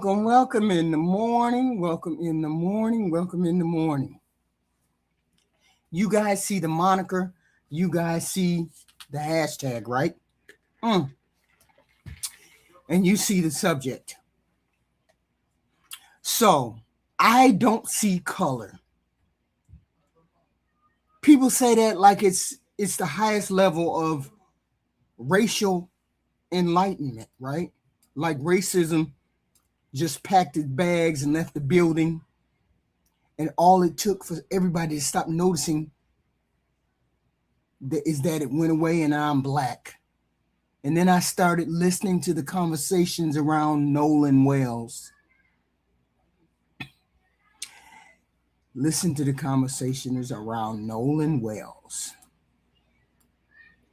Welcome in the morning. You guys see the moniker. You guys see the hashtag, right? And you see the subject. So, I don't see color. People say that like it's the highest level of racial enlightenment, right? Like racism just packed its bags and left the building. And all it took for everybody to stop noticing is that it went away and I'm black. And then I started listening to the conversations around Nolan Wells. Listen to the conversations around Nolan Wells.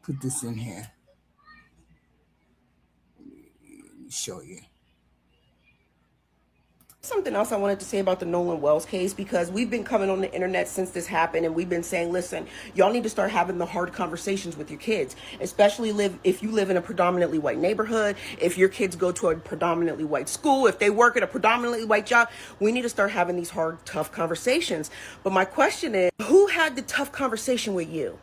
Put this in here. Let me show you. Something else I wanted to say about the Nolan Wells case, because we've been coming on the internet since this happened and we've been saying, listen, y'all need to start having the hard conversations with your kids, especially if you live in a predominantly white neighborhood, if your kids go to a predominantly white school, if they work at a predominantly white job. We need to start having these hard, tough conversations. But my question is, who had the tough conversation with you?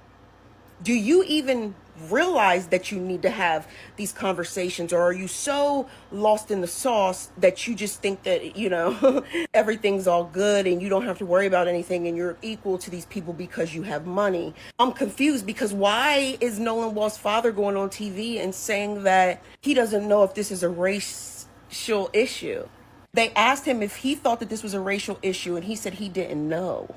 Do you even realize that you need to have these conversations, or are you so lost in the sauce that you just think that, everything's all good and you don't have to worry about anything and you're equal to these people because you have money? I'm confused, because why is Nolan Wells' father going on TV and saying that he doesn't know if this is a racial issue? They asked him if he thought that this was a racial issue and he said he didn't know.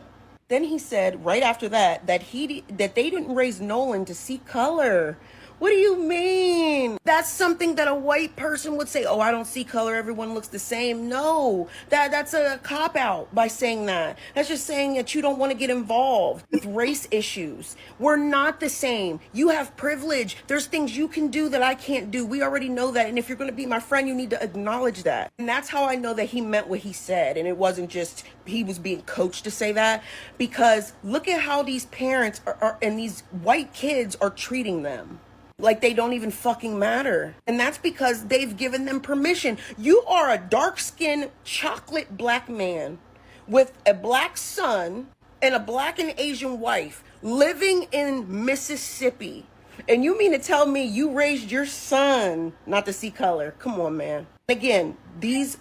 Then he said right after that they didn't raise Nolan to see color. What do you mean? That's something that a white person would say. Oh, I don't see color. Everyone looks the same. No, that's a cop-out by saying that. That's just saying that you don't want to get involved with race issues. We're not the same. You have privilege. There's things you can do that I can't do. We already know that. And if you're going to be my friend, you need to acknowledge that. And that's how I know that he meant what he said. And it wasn't just he was being coached to say that. Because look at how these parents and these white kids are treating them. Like they don't even fucking matter. And that's because they've given them permission. You are a dark-skinned chocolate black man with a black son and a black and Asian wife living in Mississippi. And you mean to tell me you raised your son not to see color? Come on, man. Again, the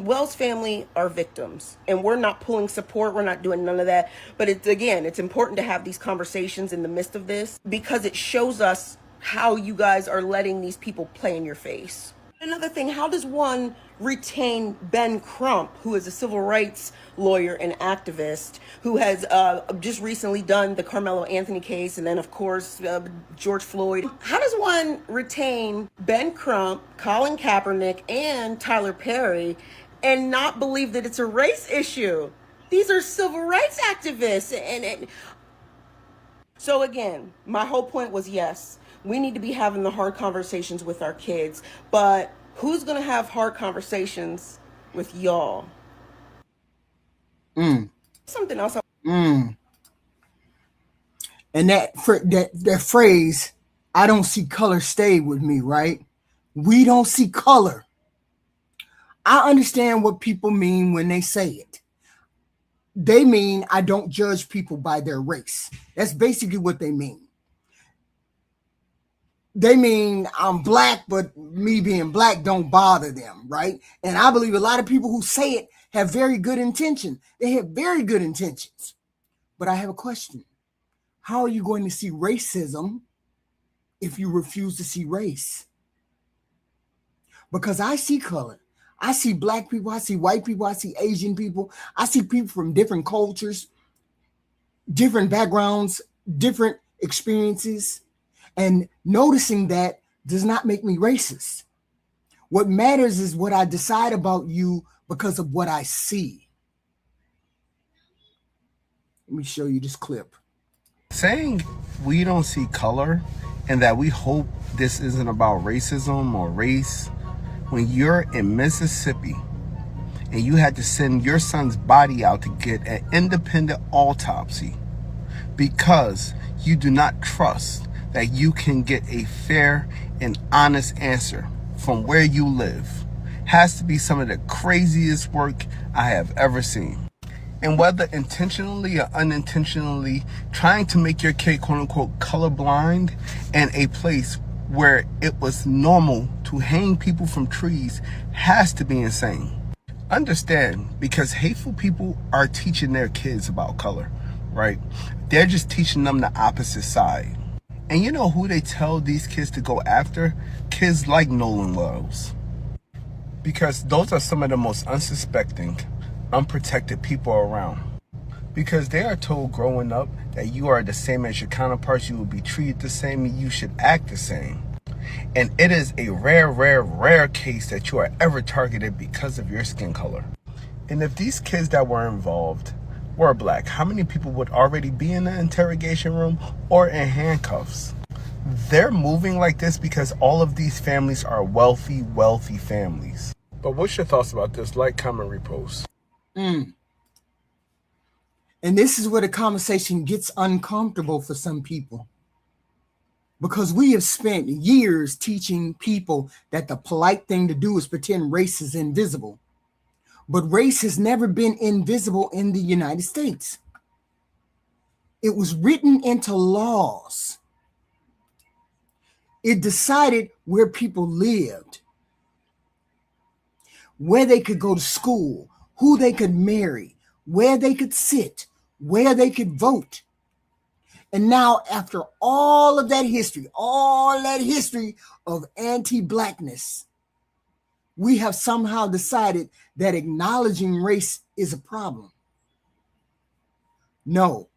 Wells family are victims, and we're not pulling support. We're not doing none of that. But it's important to have these conversations in the midst of this, because it shows us how you guys are letting these people play in your face. Another thing, how does one retain Ben Crump, who is a civil rights lawyer and activist, who has just recently done the Carmelo Anthony case, and then of course George Floyd? How does one retain Ben Crump, Colin Kaepernick, and Tyler Perry and not believe that it's a race issue? These are civil rights activists. And so again, my whole point was, yes, we need to be having the hard conversations with our kids, but who's going to have hard conversations with y'all? Something else. And that phrase, I don't see color, stayed with me, right? We don't see color. I understand what people mean when they say it. They mean I don't judge people by their race. That's basically what they mean. They mean I'm black, but me being black don't bother them, right? And I believe a lot of people who say it have very good intention. They have very good intentions. But I have a question. How are you going to see racism if you refuse to see race? Because I see color. I see black people. I see white people. I see Asian people. I see people from different cultures, different backgrounds, different experiences. And noticing that does not make me racist. What matters is what I decide about you because of what I see. Let me show you this clip. Saying we don't see color and that we hope this isn't about racism or race, when you're in Mississippi and you had to send your son's body out to get an independent autopsy because you do not trust that you can get a fair and honest answer from where you live, has to be some of the craziest work I have ever seen. And whether intentionally or unintentionally, trying to make your kid quote unquote colorblind in a place where it was normal to hang people from trees has to be insane. Understand, because hateful people are teaching their kids about color, right? They're just teaching them the opposite side. And you know who they tell these kids to go after? Kids like Nolan Wells. Because those are some of the most unsuspecting, unprotected people around. Because they are told growing up that you are the same as your counterparts, you will be treated the same, and you should act the same. And it is a rare case that you are ever targeted because of your skin color. And if these kids that were involved were black, how many people would already be in the interrogation room or in handcuffs? They're moving like this because all of these families are wealthy families. But what's your thoughts about this? Like, comment, repost. And this is where the conversation gets uncomfortable for some people. Because we have spent years teaching people that the polite thing to do is pretend race is invisible. But race has never been invisible in the United States. It was written into laws. It decided where people lived, where they could go to school, who they could marry, where they could sit, where they could vote. And now, after all that history of anti-blackness, we have somehow decided that acknowledging race is a problem. No.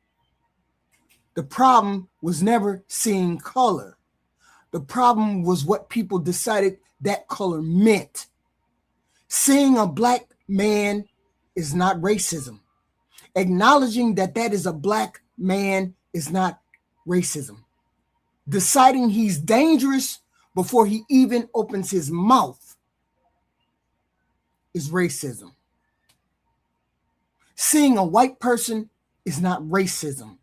The problem was never seeing color. The problem was what people decided that color meant. Seeing a black man is not racism. Acknowledging that is a black man is not racism. Deciding he's dangerous before he even opens his mouth is racism. Seeing a white person is not racism.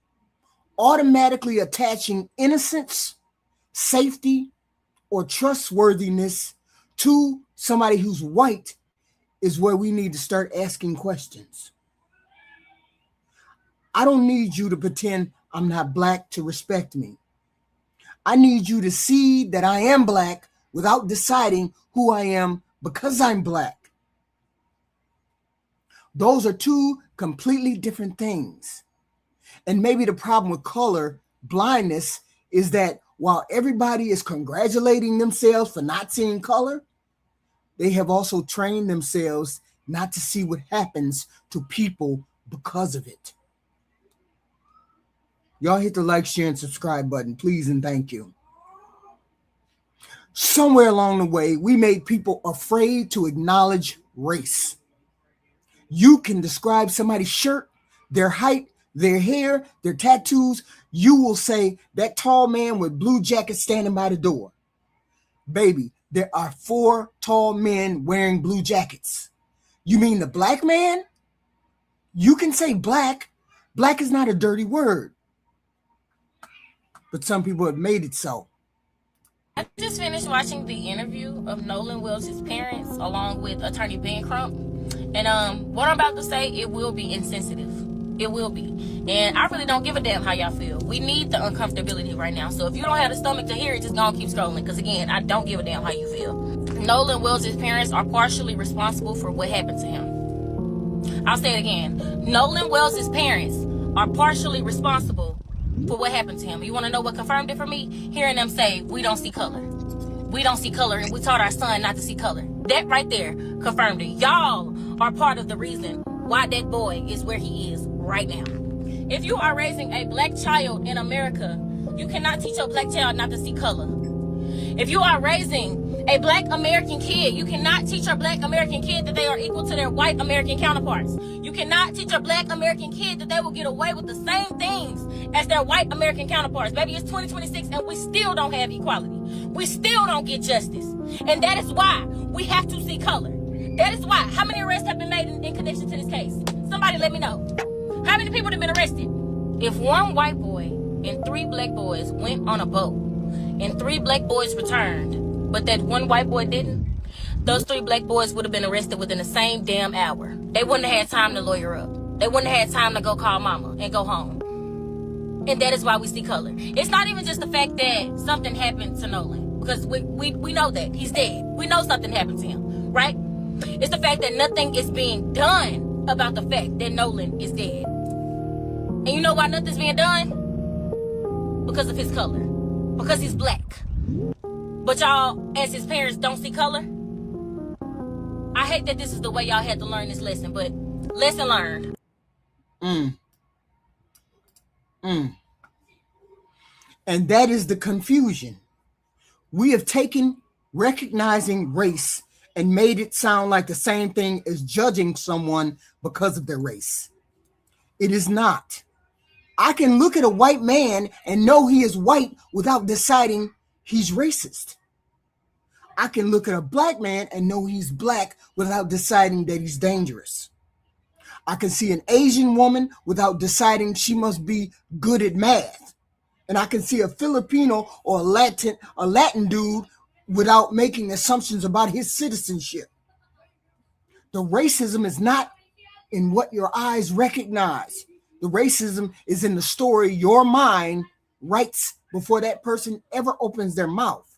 Automatically attaching innocence, safety, or trustworthiness to somebody who's white is where we need to start asking questions. I don't need you to pretend I'm not black to respect me. I need you to see that I am black without deciding who I am because I'm black. Those are two completely different things. And maybe the problem with color blindness is that while everybody is congratulating themselves for not seeing color, they have also trained themselves not to see what happens to people because of it. Y'all hit the like, share, and subscribe button, please and thank you. Somewhere along the way, we made people afraid to acknowledge race. You can describe somebody's shirt, their height, their hair, their tattoos. You will say that tall man with blue jacket standing by the door. Baby, there are 4 tall men wearing blue jackets. You mean the black man? You can say black. Black is not a dirty word. But some people have made it so. I just finished watching the interview of Nolan Wells' parents along with attorney Ben Crump. And what I'm about to say, it will be insensitive. It will be. And I really don't give a damn how y'all feel. We need the uncomfortability right now. So if you don't have the stomach to hear it, just gonna keep scrolling. Because again, I don't give a damn how you feel. Nolan Wells' parents are partially responsible for what happened to him. I'll say it again. Nolan Wells' parents are partially responsible for what happened to him. You want to know what confirmed it for me? Hearing them say, we don't see color. We don't see color, and we taught our son not to see color. That right there confirmed it. Y'all are part of the reason why that boy is where he is right now. If you are raising a black child in America, you cannot teach your black child not to see color. If you are raising a black American kid, you cannot teach your black American kid that they are equal to their white American counterparts. You cannot teach your black American kid that they will get away with the same things as their white American counterparts. Baby, it's 2026 and we still don't have equality. We still don't get justice. And that is why we have to see color. That is why. How many arrests have been made in connection to this case? Somebody let me know. How many people have been arrested? If one white boy and 3 black boys went on a boat and 3 black boys returned, but that one white boy didn't, those 3 black boys would have been arrested within the same damn hour. They wouldn't have had time to lawyer up. They wouldn't have had time to go call mama and go home. And that is why we see color. It's not even just the fact that something happened to Nolan, because we know that he's dead. We know something happened to him, right? It's the fact that nothing is being done about the fact that Nolan is dead. And you know why nothing's being done? Because of his color. Because he's black. But y'all, as his parents, don't see color? I hate that this is the way y'all had to learn this lesson, but lesson learned. And that is the confusion. We have taken recognizing race and made it sound like the same thing as judging someone because of their race. It is not. I can look at a white man and know he is white without deciding he's racist. I can look at a black man and know he's black without deciding that he's dangerous. I can see an Asian woman without deciding she must be good at math. And I can see a Filipino or a Latin dude without making assumptions about his citizenship. The racism is not in what your eyes recognize. The racism is in the story your mind writes before that person ever opens their mouth.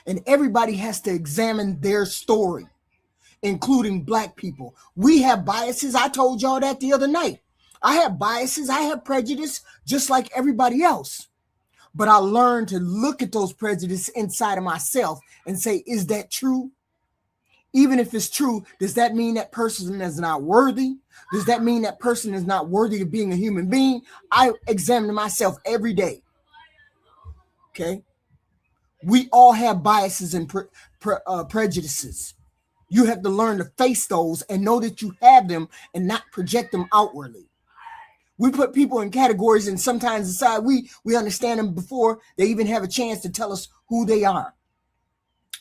And everybody has to examine their story, including black people. We have biases. I told y'all that the other night. I have biases. I have prejudice just like everybody else. But I learned to look at those prejudices inside of myself and say, is that true? Even if it's true, does that mean that person is not worthy? Does that mean that person is not worthy of being a human being? I examine myself every day. Okay? We all have biases and prejudices. You have to learn to face those and know that you have them and not project them outwardly. We put people in categories and sometimes decide we understand them before they even have a chance to tell us who they are.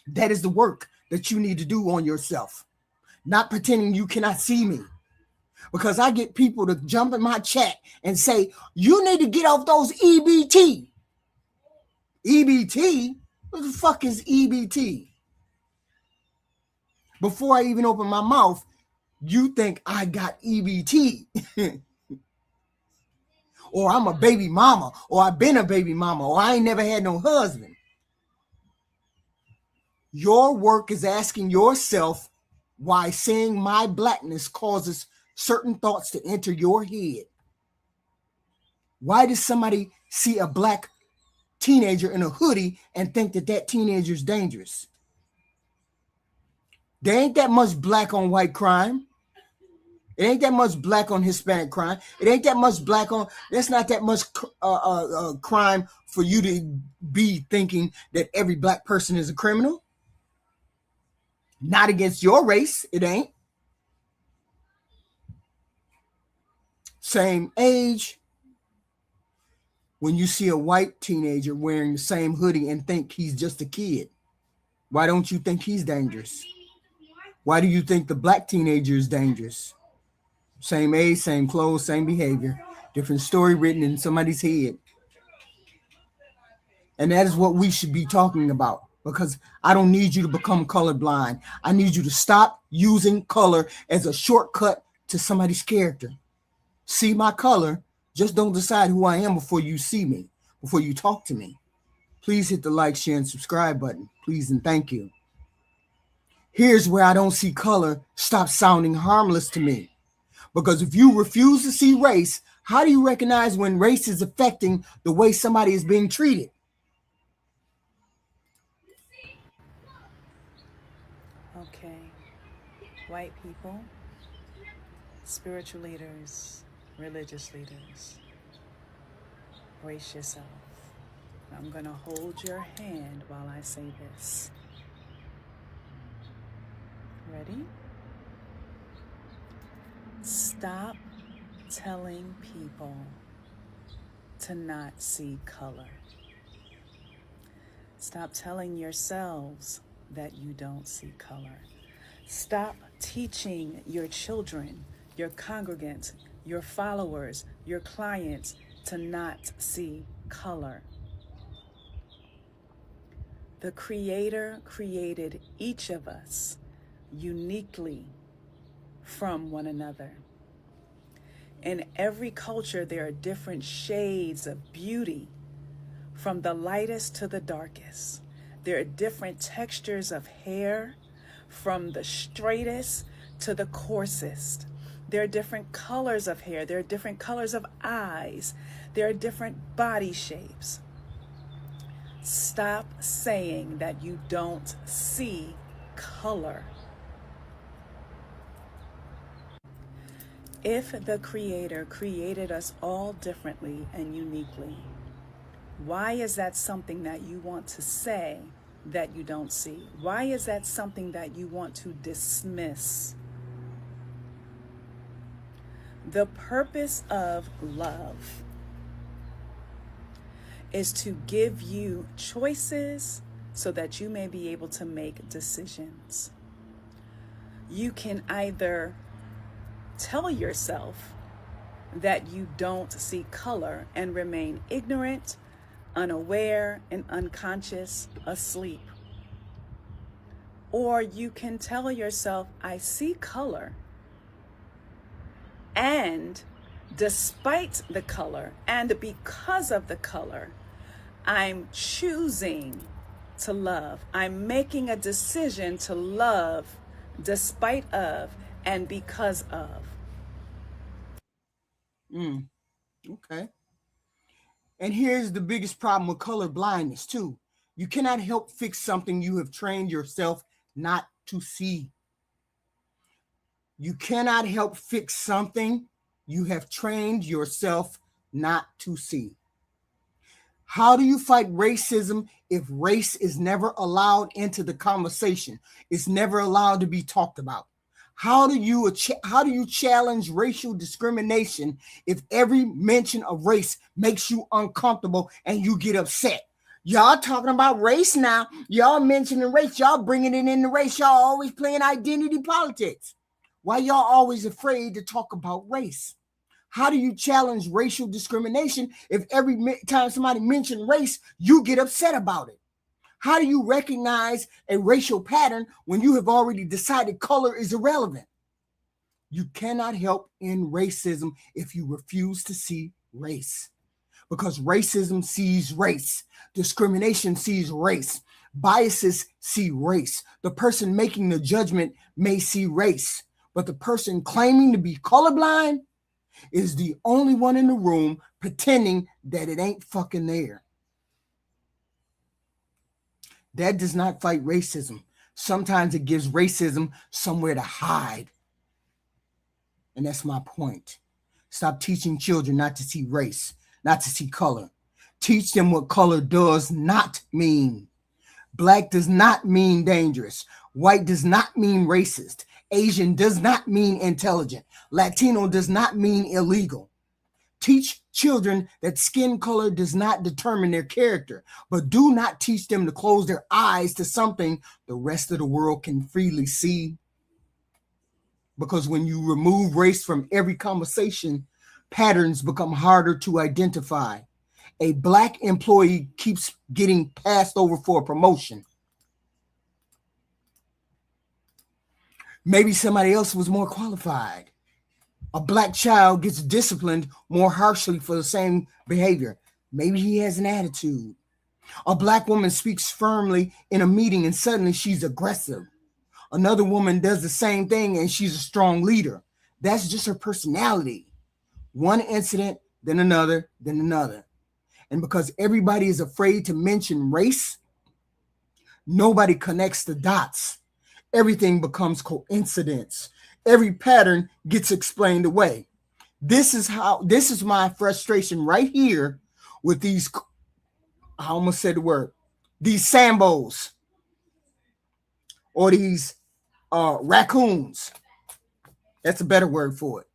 That is the work that you need to do on yourself. Not pretending you cannot see me. Because I get people to jump in my chat and say, you need to get off those EBT. EBT? What the fuck is EBT? Before I even open my mouth, you think I got EBT. Or I'm a baby mama, or I've been a baby mama, or I ain't never had no husband. Your work is asking yourself why seeing my blackness causes certain thoughts to enter your head. Why does somebody see a black teenager in a hoodie and think that that teenager is dangerous? There ain't that much black on white crime. It ain't that much black on Hispanic crime. It ain't that much black on, there's not that much crime for you to be thinking that every black person is a criminal. Not against your race, it ain't. Same age. When you see a white teenager wearing the same hoodie and think he's just a kid, why don't you think he's dangerous? Why do you think the black teenager is dangerous? Same age, same clothes, same behavior. Different story written in somebody's head. And that is what we should be talking about. Because I don't need you to become colorblind. I need you to stop using color as a shortcut to somebody's character. See my color. Just don't decide who I am before you see me, before you talk to me. Please hit the like, share, and subscribe button. Please and thank you. Here's where I don't see color stop sounding harmless to me. Because if you refuse to see race, how do you recognize when race is affecting the way somebody is being treated? Okay. White people, spiritual leaders, religious leaders, brace yourself. I'm going to hold your hand while I say this. Ready? Stop telling people to not see color. Stop telling yourselves that you don't see color. Stop teaching your children, your congregants, your followers, your clients to not see color. The Creator created each of us uniquely from one another. In every culture, there are different shades of beauty, from the lightest to the darkest. There are different textures of hair, from the straightest to the coarsest. There are different colors of hair. There are different colors of eyes. There are different body shapes. Stop saying that you don't see color. If the Creator created us all differently and uniquely, why is that something that you want to say that you don't see? Why is that something that you want to dismiss? The purpose of love is to give you choices so that you may be able to make decisions. You can either tell yourself that you don't see color and remain ignorant, unaware, and unconscious, asleep. Or you can tell yourself, I see color, and despite the color and because of the color, I'm choosing to love. I'm making a decision to love despite of and because of. Okay. And here's the biggest problem with color blindness, too. You cannot help fix something you have trained yourself not to see. You cannot help fix something you have trained yourself not to see. How do you fight racism if race is never allowed into the conversation? It's never allowed to be talked about. How do you challenge racial discrimination if every mention of race makes you uncomfortable and you get upset? Y'all talking about race now. Y'all mentioning race. Y'all bringing it in the race. Y'all always playing identity politics. Why y'all always afraid to talk about race? How do you challenge racial discrimination if every time somebody mentions race, you get upset about it? How do you recognize a racial pattern when you have already decided color is irrelevant? You cannot help in racism if you refuse to see race, because racism sees race, discrimination sees race, biases see race. The person making the judgment may see race, but the person claiming to be colorblind is the only one in the room pretending that it ain't fucking there. That does not fight racism. Sometimes it gives racism somewhere to hide. And that's my point. Stop teaching children not to see race, not to see color. Teach them what color does not mean. Black does not mean dangerous. White does not mean racist. Asian does not mean intelligent. Latino does not mean illegal. Teach children that skin color does not determine their character, but do not teach them to close their eyes to something the rest of the world can freely see. Because when you remove race from every conversation, patterns become harder to identify. A Black employee keeps getting passed over for a promotion. Maybe somebody else was more qualified. A Black child gets disciplined more harshly for the same behavior. Maybe he has an attitude. A Black woman speaks firmly in a meeting and suddenly she's aggressive. Another woman does the same thing and she's a strong leader. That's just her personality. One incident, then another, then another. And because everybody is afraid to mention race, nobody connects the dots. Everything becomes coincidence. Every pattern gets explained away. This is my frustration right here with these I almost said the word, these Sambos or these raccoons. That's a better word for it.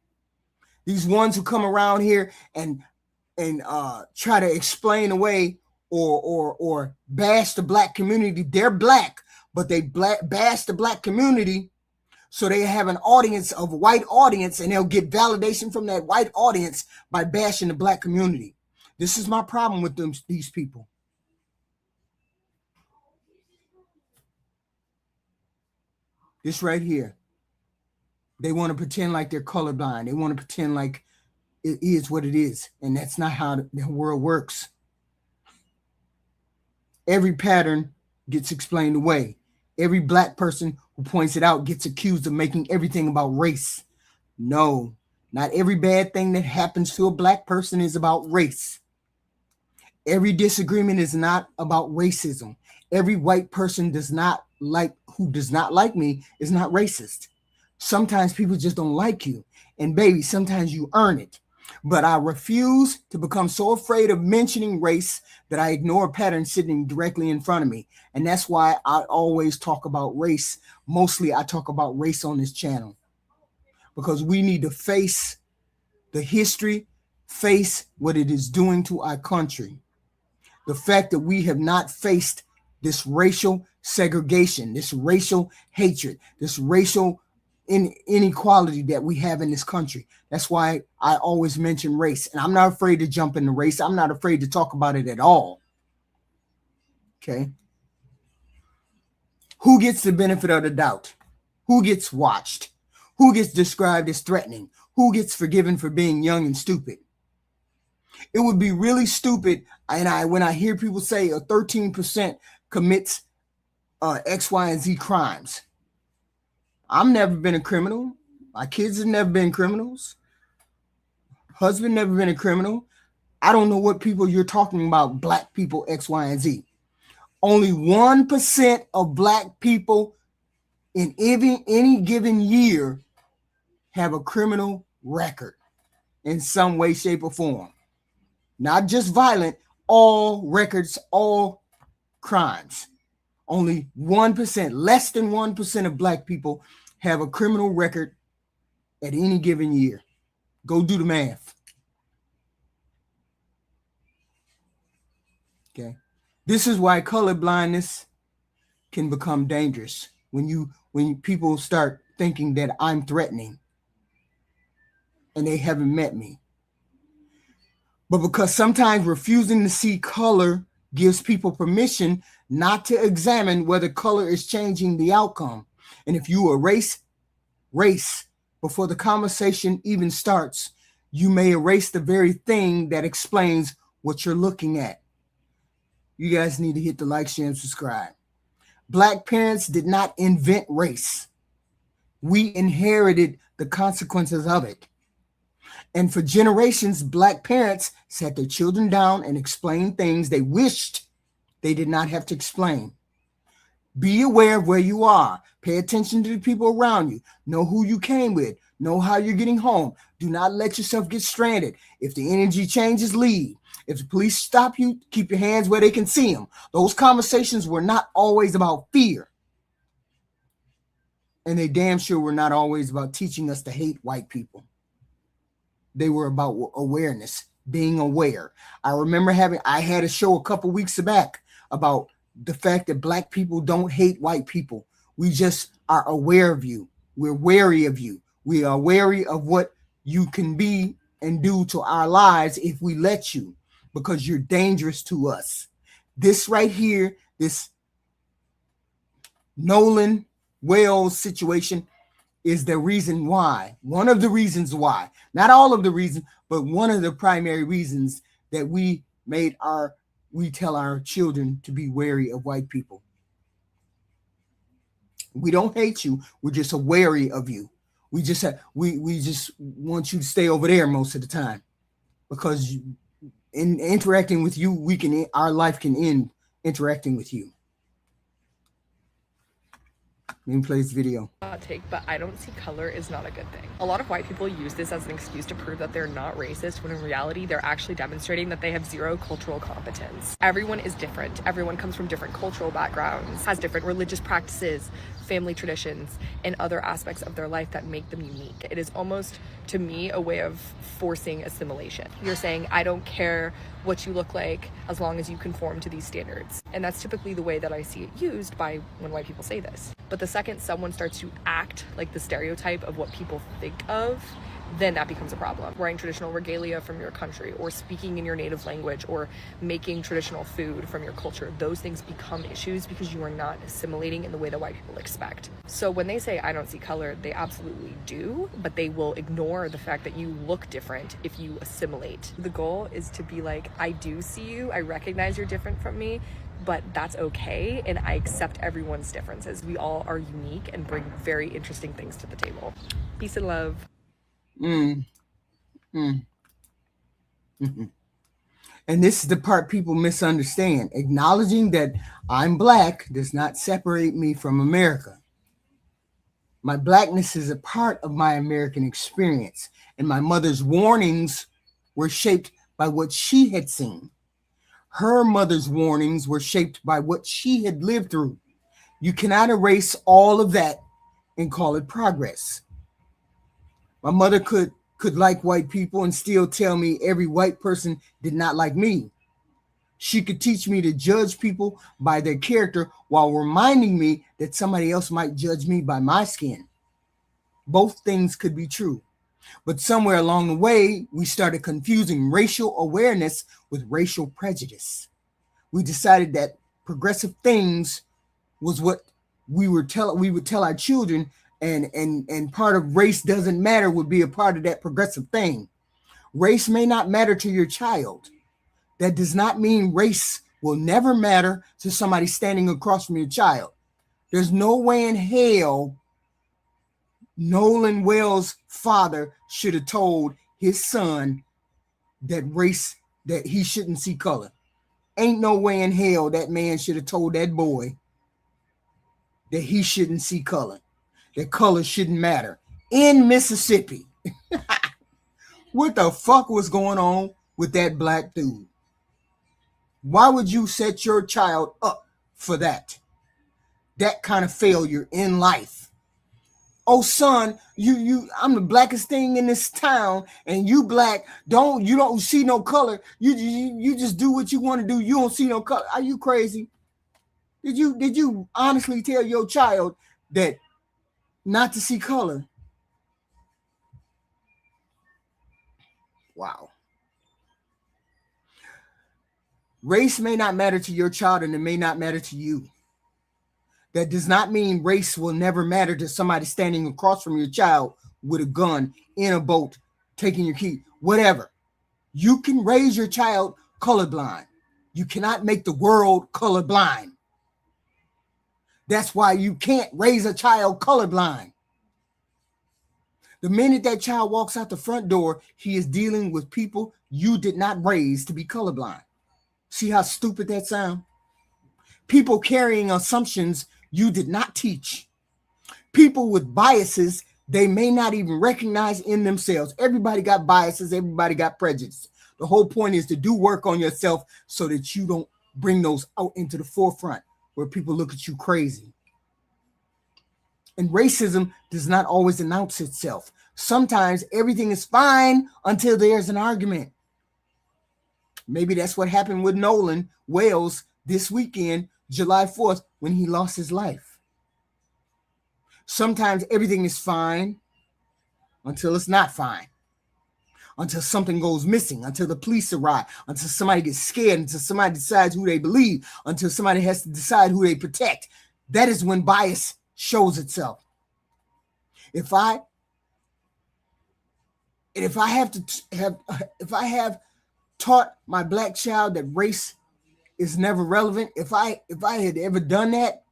These ones who come around here and try to explain away or bash the black community. They're black, but they bash the black community, so they have an audience of a white audience, and they'll get validation from that white audience by bashing the black community. This is my problem with these people. This right here. They want to pretend like they're colorblind. They want to pretend like it is what it is, and that's not how the world works. Every pattern gets explained away. Every black person who points it out gets accused of making everything about race. No, not every bad thing that happens to a black person is about race. Every disagreement is not about racism. Every white person who does not like me is not racist. Sometimes people just don't like you. And baby, sometimes you earn it. But I refuse to become so afraid of mentioning race that I ignore a pattern sitting directly in front of me. And that's why I always talk about race. Mostly I talk about race on this channel, because we need to face the history, face what it is doing to our country. The fact that we have not faced this racial segregation, this racial hatred, this racial inequality that we have in this country. That's why I always mention race. And I'm not afraid to jump into race. I'm not afraid to talk about it at all. Okay. Who gets the benefit of the doubt? Who gets watched? Who gets described as threatening? Who gets forgiven for being young and stupid? It would be really stupid. And when I hear people say a 13% commits X, Y, and Z crimes. I've never been a criminal. My kids have never been criminals. Husband never been a criminal. I don't know what people you're talking about, black people, X, Y, and Z. Only 1% of black people in any given year have a criminal record in some way, shape, or form. Not just violent, all records, all crimes. Only 1%, less than 1% of black people have a criminal record at any given year. Go do the math. Okay. This is why color blindness can become dangerous. When people start thinking that I'm threatening and they haven't met me. But because sometimes refusing to see color gives people permission not to examine whether color is changing the outcome. And if you erase race before the conversation even starts, you may erase the very thing that explains what you're looking at. You guys need to hit the like, share, and subscribe. Black parents did not invent race. We inherited the consequences of it. And for generations, black parents sat their children down and explained things they wished they did not have to explain. Be aware of where you are. Pay attention to the people around you. Know who you came with. Know how you're getting home. Do not let yourself get stranded. If the energy changes, leave. If the police stop you, keep your hands where they can see them. Those conversations were not always about fear. And they damn sure were not always about teaching us to hate white people. They were about awareness, being aware. I remember I had a show a couple weeks back about the fact that black people don't hate white people. We just are aware of you. We're wary of you. We are wary of what you can be and do to our lives if we let you, because you're dangerous to us. This right here, this Nolan Wells situation is the reason why. One of the reasons why. Not all of the reasons, but one of the primary reasons that we tell our children to be wary of white people. We don't hate you. We're just wary of you. We just want you to stay over there most of the time, because in interacting with you, our life can end interacting with you. Let me play this video. Hot take, but I don't see color is not a good thing. A lot of white people use this as an excuse to prove that they're not racist, when in reality, they're actually demonstrating that they have zero cultural competence. Everyone is different. Everyone comes from different cultural backgrounds, has different religious practices, family traditions, and other aspects of their life that make them unique. It is almost, to me, a way of forcing assimilation. You're saying, I don't care what you look like as long as you conform to these standards. And that's typically the way that I see it used by when white people say this. But the second someone starts to act like the stereotype of what people think of, then that becomes a problem. Wearing traditional regalia from your country, or speaking in your native language, or making traditional food from your culture, those things become issues because you are not assimilating in the way that white people expect. So when they say, I don't see color, they absolutely do, but they will ignore the fact that you look different if you assimilate. The goal is to be like, I do see you, I recognize you're different from me, but that's okay, and I accept everyone's differences. We all are unique and bring very interesting things to the table. Peace and love. And this is the part people misunderstand. Acknowledging that I'm black does not separate me from America. My blackness is a part of my American experience, and my mother's warnings were shaped by what she had seen. Her mother's warnings were shaped by what she had lived through. You cannot erase all of that and call it progress. My mother could like white people and still tell me every white person did not like me. She could teach me to judge people by their character while reminding me that somebody else might judge me by my skin. Both things could be true. But somewhere along the way, we started confusing racial awareness with racial prejudice. We decided that progressive things was what we would tell our children, and part of race doesn't matter would be a part of that progressive thing. Race may not matter to your child. That does not mean race will never matter to somebody standing across from your child. There's no way in hell Nolan Wells' father should have told his son that he shouldn't see color. Ain't no way in hell that man should have told that boy that he shouldn't see color, that color shouldn't matter. In Mississippi. What the fuck was going on with that black dude? Why would you set your child up for that? That kind of failure in life. Oh, son, I'm the blackest thing in this town, and you black. You don't see no color. You just do what you want to do. You don't see no color. Are you crazy? Did you honestly tell your child that not to see color? Wow. Race may not matter to your child, and it may not matter to you. That does not mean race will never matter to somebody standing across from your child with a gun, in a boat, taking your key, whatever. You can raise your child colorblind. You cannot make the world colorblind. That's why you can't raise a child colorblind. The minute that child walks out the front door, he is dealing with people you did not raise to be colorblind. See how stupid that sounds? People carrying assumptions you did not teach. People with biases they may not even recognize in themselves. Everybody got biases. Everybody got prejudice. The whole point is to do work on yourself so that you don't bring those out into the forefront where people look at you crazy. And racism does not always announce itself. Sometimes everything is fine until there's an argument. Maybe that's what happened with Nolan Wells this weekend, July 4th, when he lost his life. Sometimes everything is fine until it's not fine. Until something goes missing, until the police arrive, until somebody gets scared, until somebody decides who they believe, until somebody has to decide who they protect. That is when bias shows itself. If I have taught my black child that race is never relevant, if I had ever done that,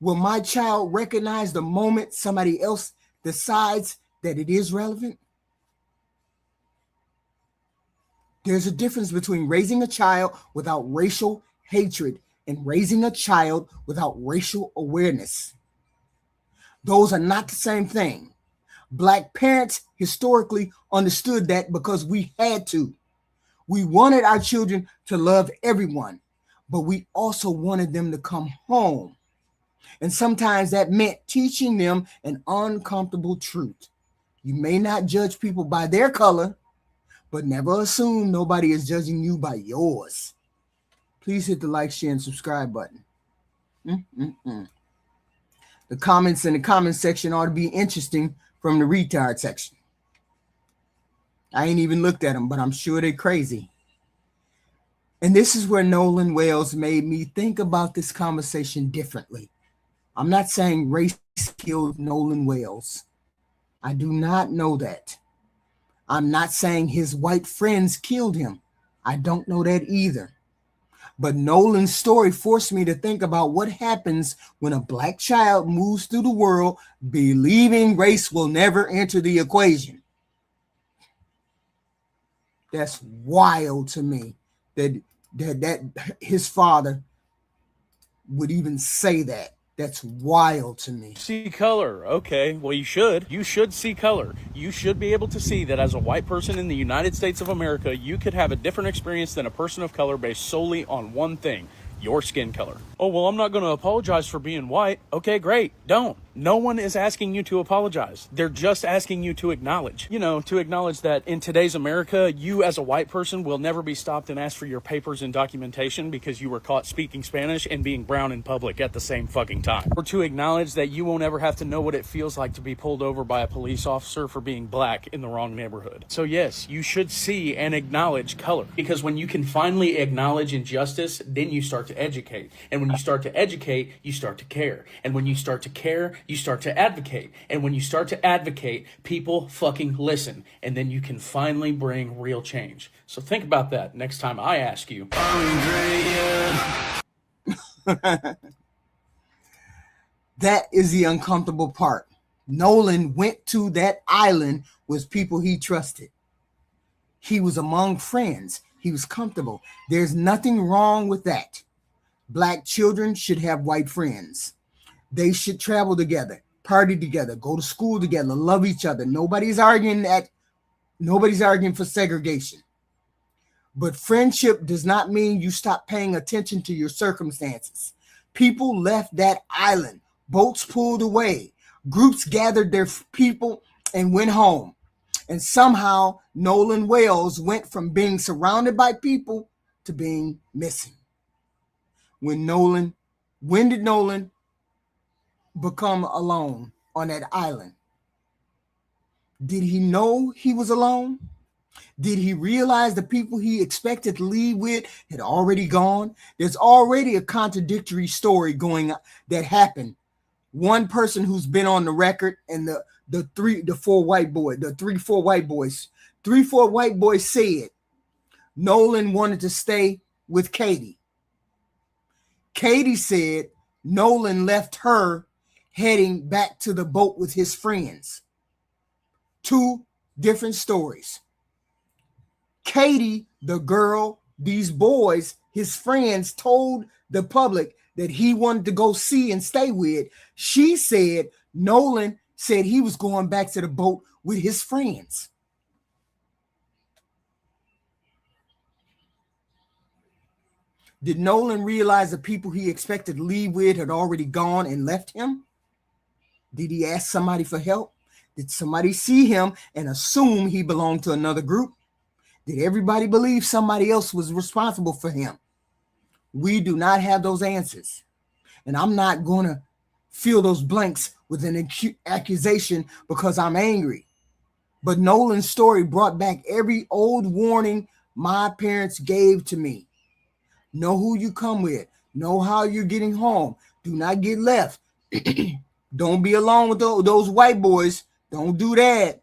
will my child recognize the moment somebody else decides that it is relevant? There's a difference between raising a child without racial hatred and raising a child without racial awareness. Those are not the same thing. Black parents historically understood that because we had to. We wanted our children to love everyone, but we also wanted them to come home. And sometimes that meant teaching them an uncomfortable truth. You may not judge people by their color, but never assume nobody is judging you by yours. Please hit the like, share, and subscribe button. The comments in the comment section ought to be interesting from the retard section. I ain't even looked at them, but I'm sure they're crazy. And this is where Nolan Wales made me think about this conversation differently. I'm not saying race killed Nolan Wales. I do not know that. I'm not saying his white friends killed him. I don't know that either. But Nolan's story forced me to think about what happens when a black child moves through the world believing race will never enter the equation. That's wild to me that his father would even say that. That's wild to me. See color. Okay, well, you should. You should see color. You should be able to see that as a white person in the United States of America, you could have a different experience than a person of color based solely on one thing: your skin color. Oh, well, I'm not going to apologize for being white. Okay, great. Don't. No one is asking you to apologize. They're just asking you to acknowledge. To acknowledge that in today's America, you as a white person will never be stopped and asked for your papers and documentation because you were caught speaking Spanish and being brown in public at the same fucking time. Or to acknowledge that you won't ever have to know what it feels like to be pulled over by a police officer for being black in the wrong neighborhood. So yes, you should see and acknowledge color, because when you can finally acknowledge injustice, then you start to educate. And when you start to educate, you start to care. And when you start to care, you start to advocate. And when you start to advocate, people fucking listen. And then you can finally bring real change. So think about that next time I ask you. That is the uncomfortable part. Nolan went to that island with people he trusted. He was among friends. He was comfortable. There's nothing wrong with that. Black children should have white friends. They should travel together, party together, go to school together, love each other. Nobody's arguing for segregation. But friendship does not mean you stop paying attention to your circumstances. People left that island. Boats pulled away. Groups gathered their people and went home. And somehow Nolan Wales went from being surrounded by people to being missing. When did Nolan become alone on that island? Did he know he was alone? Did he realize the people he expected to leave with had already gone? There's already a contradictory story going on that happened. One person who's been on the record, and the three, four white boys said Nolan wanted to stay with Katie. Katie said Nolan left her heading back to the boat with his friends. Two different stories. Katie, the girl, these boys, his friends, told the public that he wanted to go see and stay with. She said Nolan said he was going back to the boat with his friends. Did Nolan realize the people he expected to leave with had already gone and left him? Did he ask somebody for help? Did somebody see him and assume he belonged to another group? Did everybody believe somebody else was responsible for him? We do not have those answers. And I'm not going to fill those blanks with an accusation because I'm angry. But Nolan's story brought back every old warning my parents gave to me. Know who you come with. Know how you're getting home. Do not get left. Don't be alone with those white boys. Don't do that.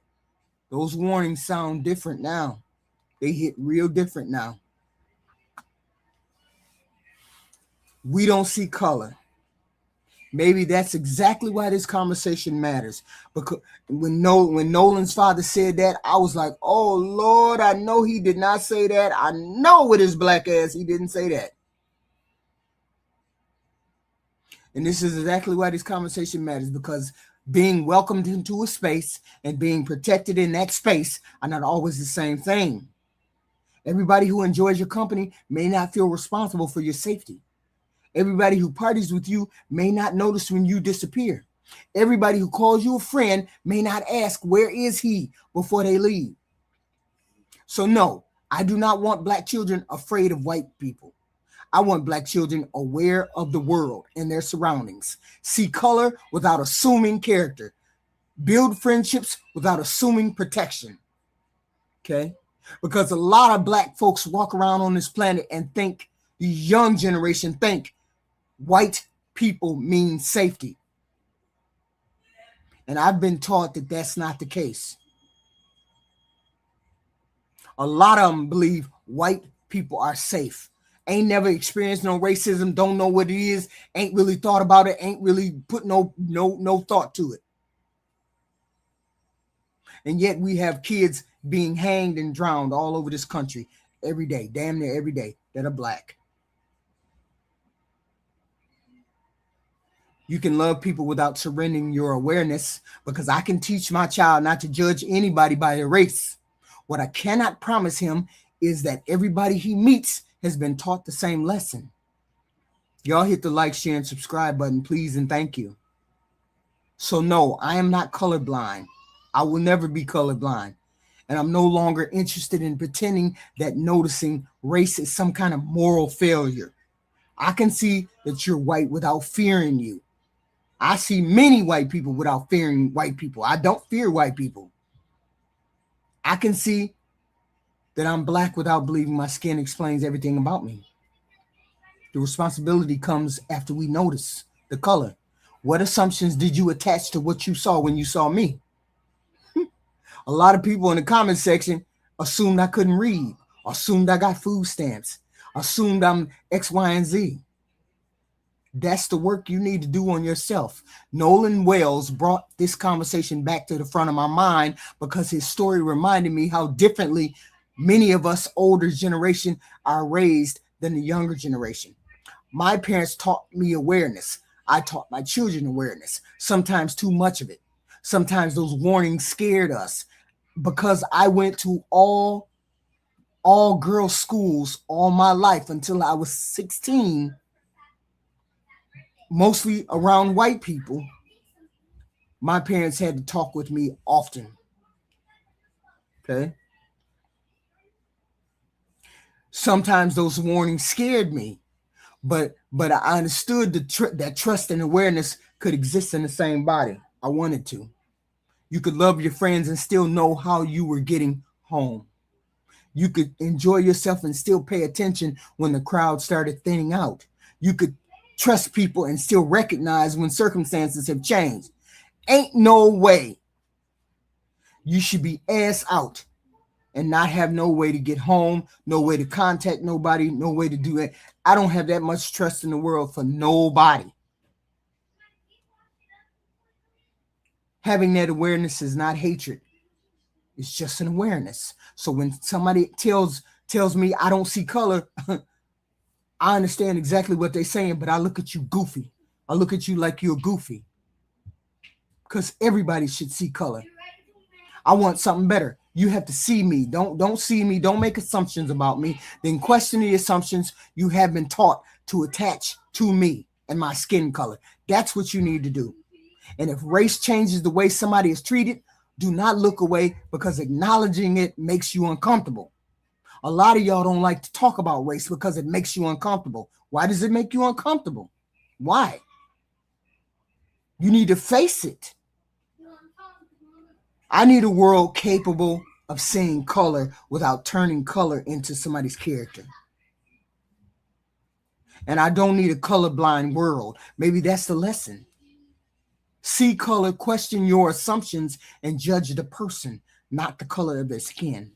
Those warnings sound different now. They hit real different now. We don't see color. Maybe that's exactly why this conversation matters. Because when Nolan's father said that, I was like, oh, Lord, I know he did not say that. I know with his black ass he didn't say that. And this is exactly why this conversation matters, because Being welcomed into a space and being protected in that space are not always the same thing. Everybody who enjoys your company may not feel responsible for your safety. Everybody who parties with you may not notice when you disappear. Everybody who calls you a friend may not ask, where is he, before they leave. So no, I do not want black children afraid of white people. I want black children aware of the world and their surroundings. See color without assuming character. Build friendships without assuming protection. Okay? Because a lot of black folks walk around on this planet and think, the young generation think, white people mean safety. And I've been taught that that's not the case. A lot of them believe white people are safe. Ain't never experienced no racism, don't know what it is, ain't really thought about it, ain't really put no thought to it. And yet we have kids being hanged and drowned all over this country every day, damn near every day, that are black. You can love people without surrendering your awareness, because I can teach my child not to judge anybody by their race. What I cannot promise him is that everybody he meets has been taught the same lesson. Y'all hit the like, share, and subscribe button, please, and thank you. So no, I am not colorblind. I will never be colorblind. And I'm no longer interested in pretending that noticing race is some kind of moral failure. I can see that you're white without fearing you. I see many white people without fearing white people. I don't fear white people. I can see that I'm black without believing my skin explains everything about me. The responsibility comes after we notice the color. What assumptions did you attach to what you saw when you saw me? A lot of people in the comment section assumed I couldn't read, assumed I got food stamps, assumed I'm X, Y, and Z. That's the work you need to do on yourself. Nolan Wells brought this conversation back to the front of my mind because his story reminded me how differently many of us older generation are raised than the younger generation. My parents taught me awareness. I taught my children awareness, sometimes too much of it. Sometimes those warnings scared us because I went to all girls schools all my life until I was 16. Mostly around white people. My parents had to talk with me often. Okay. Sometimes those warnings scared me, but I understood that trust and awareness could exist in the same body. I wanted to. You could love your friends and still know how you were getting home. You could enjoy yourself and still pay attention when the crowd started thinning out. You could trust people and still recognize when circumstances have changed. Ain't no way you should be ass out and not have no way to get home, no way to contact nobody, no way to do that. I don't have that much trust in the world for nobody. Having that awareness is not hatred. It's just an awareness. So when somebody tells me I don't see color, I understand exactly what they're saying, but I look at you goofy. I look at you like you're goofy. Because everybody should see color. I want something better. You have to see me. Don't see me. Don't make assumptions about me. Then question the assumptions you have been taught to attach to me and my skin color. That's what you need to do. And if race changes the way somebody is treated, do not look away, because acknowledging it makes you uncomfortable. A lot of y'all don't like to talk about race because it makes you uncomfortable. Why does it make you uncomfortable? Why? You need to face it. I need a world capable of seeing color without turning color into somebody's character. And I don't need a colorblind world. Maybe that's the lesson. See color, question your assumptions, and judge the person, not the color of their skin.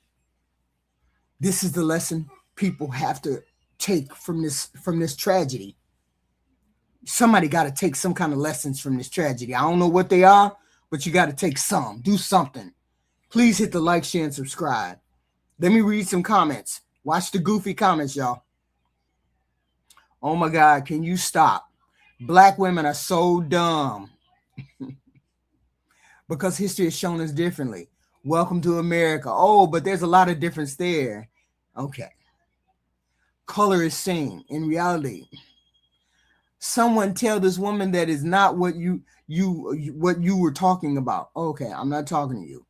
This is the lesson people have to take from this tragedy. Somebody got to take some kind of lessons from this tragedy. I don't know what they are, but you got to take some. Do something. Please hit the like, share, and subscribe. Let me read some comments. Watch the goofy comments, y'all. Oh my God, can you stop? Black women are so dumb. because history has shown us differently. Welcome to America. Oh, but there's a lot of difference there. Okay. Color is seen. In reality, someone tell this woman that is not what you were talking about. Okay, I'm not talking to you.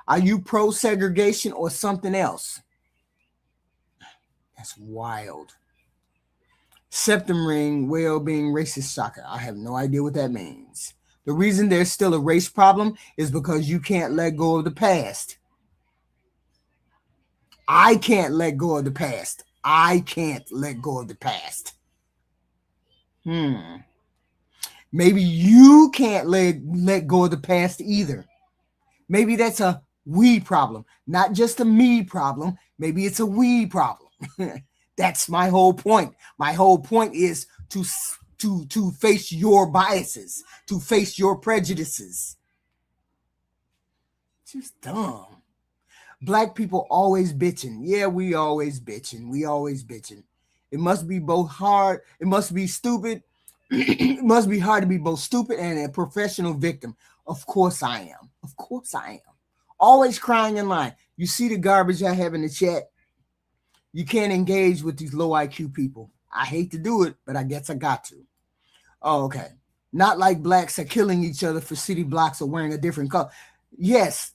Are you pro segregation or something else? That's wild. Septum ring, whale being racist shocker. I have no idea what that means. The reason there's still a race problem is because you can't let go of the past. I can't let go of the past. I can't let go of the past. Maybe you can't let go of the past either. Maybe that's a we problem, not just a me problem. Maybe it's a we problem. That's my whole point. My whole point is to face your biases, to face your prejudices. Just dumb. Black people always bitching. Yeah, we always bitching. We always bitching. It must be both hard. It must be stupid. It must be hard to be both stupid and a professional victim. Of course I am. Of course I am. Always crying in line. You see the garbage I have in the chat? You can't engage with these low IQ people. I hate to do it, but I guess I got to. Oh, okay. Not like blacks are killing each other for city blocks or wearing a different color. Yes.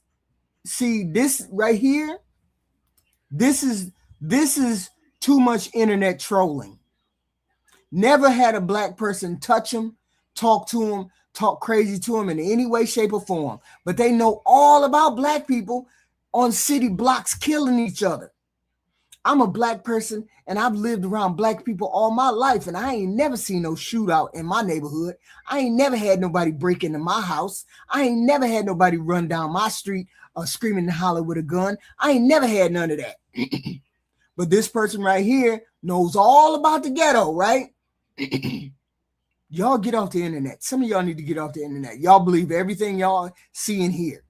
See, this right here, this is too much internet trolling. Never had a black person touch him, talk to him, talk crazy to him in any way, shape, or form. But they know all about black people on city blocks killing each other. I'm a black person and I've lived around black people all my life, and I ain't never seen no shootout in my neighborhood. I ain't never had nobody break into my house. I ain't never had nobody run down my street screaming and holler with a gun. I ain't never had none of that. But this person right here knows all about the ghetto, right? Y'all get off the internet. Some of y'all need to get off the internet. Y'all believe everything y'all see and hear.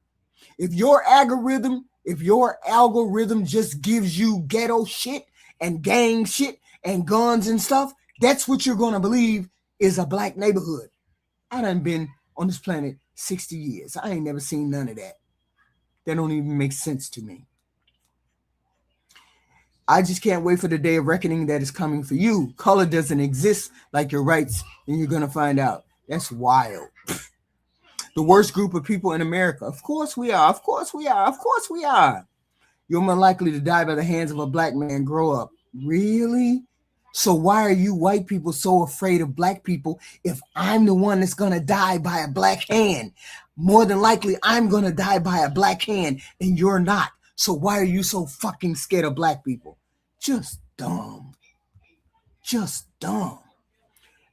If your algorithm just gives you ghetto shit and gang shit and guns and stuff, that's what you're going to believe is a black neighborhood. I done been on this planet 60 years. I ain't never seen none of that. That don't even make sense to me. I just can't wait for the day of reckoning that is coming for you. Color doesn't exist like your rights, and you're going to find out. That's wild. The worst group of people in America. Of course we are. Of course we are. Of course we are. You're more likely to die by the hands of a black man. Grow up. Really? So why are you white people so afraid of black people if I'm the one that's going to die by a black hand? More than likely, I'm going to die by a black hand and you're not. So why are you so fucking scared of black people? Just dumb. Just dumb.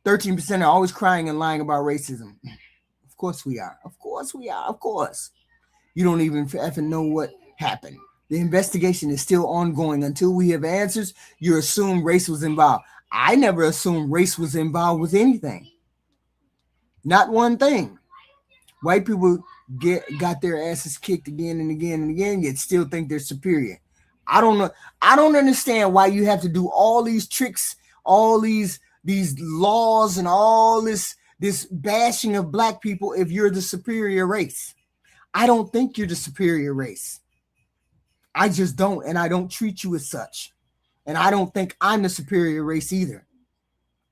13% are always crying and lying about racism. Of course we are. Of course we are. Of course. You don't even effing know what happened. The investigation is still ongoing. Until we have answers, you assume race was involved. I never assumed race was involved with anything. Not one thing. White people got their asses kicked again and again and again, yet still think they're superior. I don't know. I don't understand why you have to do all these tricks, all these laws and all this bashing of black people if you're the superior race. I don't think you're the superior race. I just don't, and I don't treat you as such. And I don't think I'm the superior race either.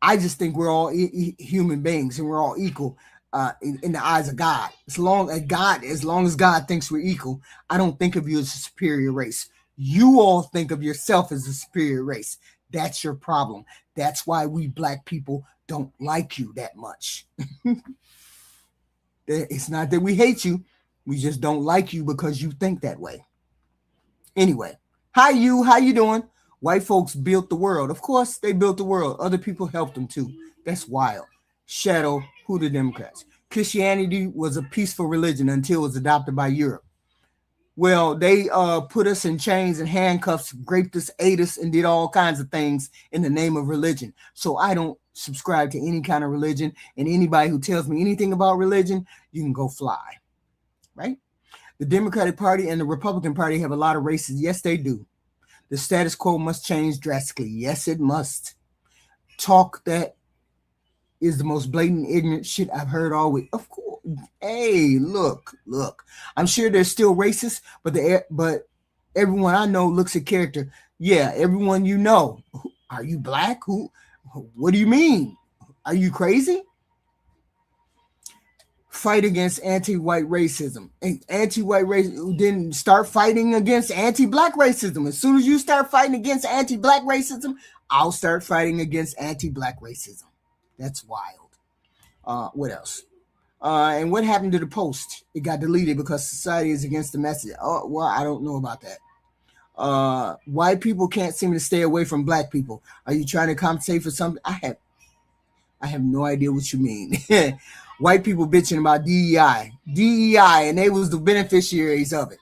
I just think we're all human beings and we're all equal in the eyes of God. As long as God thinks we're equal, I don't think of you as a superior race. You all think of yourself as a superior race. That's your problem. That's why we black people don't like you that much. It's not that we hate you. We just don't like you because you think that way. Anyway, how you doing? White folks built the world. Of course, they built the world. Other people helped them too. That's wild. Shadow, who the Democrats? Christianity was a peaceful religion until it was adopted by Europe. Well, they put us in chains and handcuffs, raped us, ate us, and did all kinds of things in the name of religion. So I don't subscribe to any kind of religion, and anybody who tells me anything about religion, you can go fly, right? The Democratic Party and the Republican Party have a lot of races. Yes, they do. The status quo must change drastically. Yes, it must. Talk that is the most blatant, ignorant shit I've heard all week. Of course, Hey, look. I'm sure they're still racist, but everyone I know looks at character. Yeah, everyone you know. Are you black? Who? What do you mean? Are you crazy? Fight against anti-white racism. And anti-white racism didn't start fighting against anti-black racism. As soon as you start fighting against anti-black racism, I'll start fighting against anti-black racism. That's wild. What else? And what happened to the post? It got deleted because society is against the message. Oh, well, I don't know about that. White people can't seem to stay away from black people. Are you trying to compensate for something? I have no idea what you mean. White people bitching about DEI, and they was the beneficiaries of it.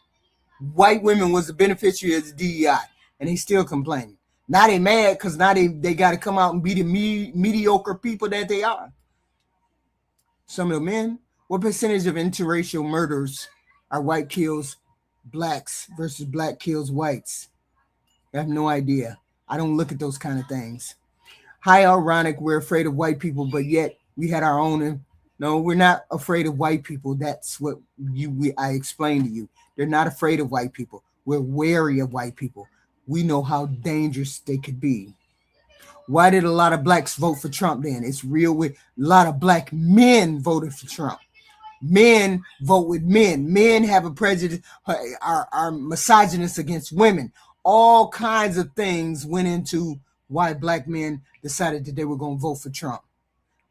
White women was the beneficiaries of DEI, and they still complaining. Now they mad because now they got to come out and be the mediocre people that they are. Some of the men, what percentage of interracial murders are white kills blacks versus black kills whites? I have no idea. I don't look at those kind of things. How ironic, we're afraid of white people, but yet we had our own. No, we're not afraid of white people. That's what I explained to you. They're not afraid of white people. We're wary of white people. We know how dangerous they could be. Why did a lot of blacks vote for Trump then? It's real with a lot of black men voted for Trump. Men vote with men. Men have a prejudice, are misogynist against women. All kinds of things went into why black men decided that they were going to vote for Trump.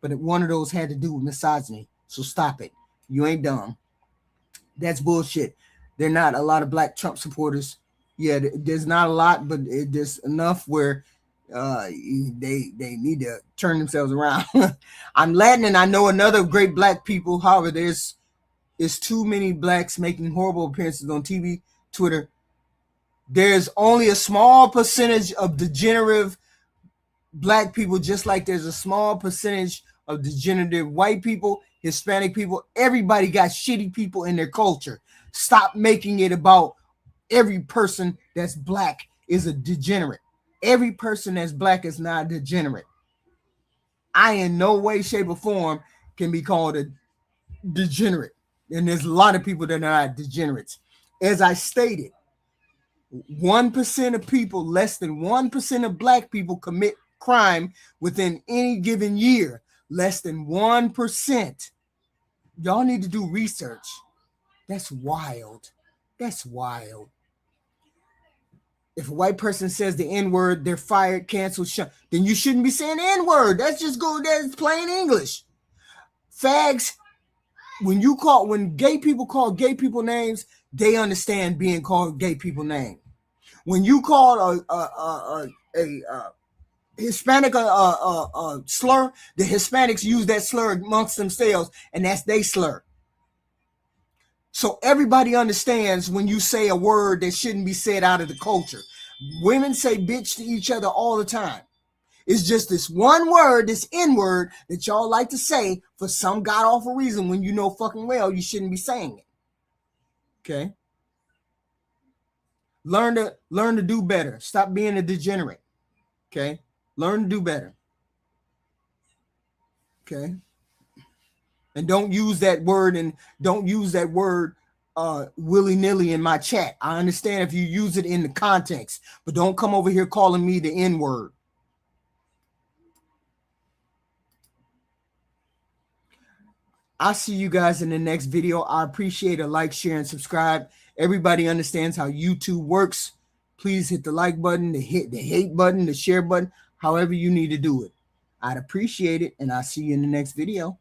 But one of those had to do with misogyny. So stop it. You ain't dumb. That's bullshit. There are not a lot of black Trump supporters. Yeah, there's not a lot, but there's enough where they need to turn themselves around. I'm Latin and I know another great black people. However, there's too many blacks making horrible appearances on TV, Twitter. There's only a small percentage of degenerative black people, just like there's a small percentage of degenerative white people, Hispanic people. Everybody got shitty people in their culture. Stop making it about every person that's black is a degenerate. Every person that's black is not a degenerate. I in no way, shape, or form can be called a degenerate. And there's a lot of people that are not degenerates. As I stated, 1% of people, less than 1% of black people commit crime within any given year. Less than 1%. Y'all need to do research. That's wild. That's wild. If a white person says the N-word, they're fired, canceled, then you shouldn't be saying the N-word. That's plain English. Fags, when gay people call gay people names, they understand being called gay people name. When you call a Hispanic slur, the Hispanics use that slur amongst themselves, and that's their slur. So everybody understands when you say a word that shouldn't be said out of the culture. Women say bitch to each other all the time. It's just this one word, this N-word, that y'all like to say for some god-awful reason when you know fucking well you shouldn't be saying it. Okay? Learn to do better. Stop being a degenerate. Okay? Learn to do better. Okay? And don't use that word willy-nilly in my chat. I understand if you use it in the context, but don't come over here calling me the N-word. I'll see you guys in the next video. I appreciate a like, share, and subscribe. Everybody understands how YouTube works. Please hit the like button, the hate button, the share button, however you need to do it. I'd appreciate it, and I'll see you in the next video.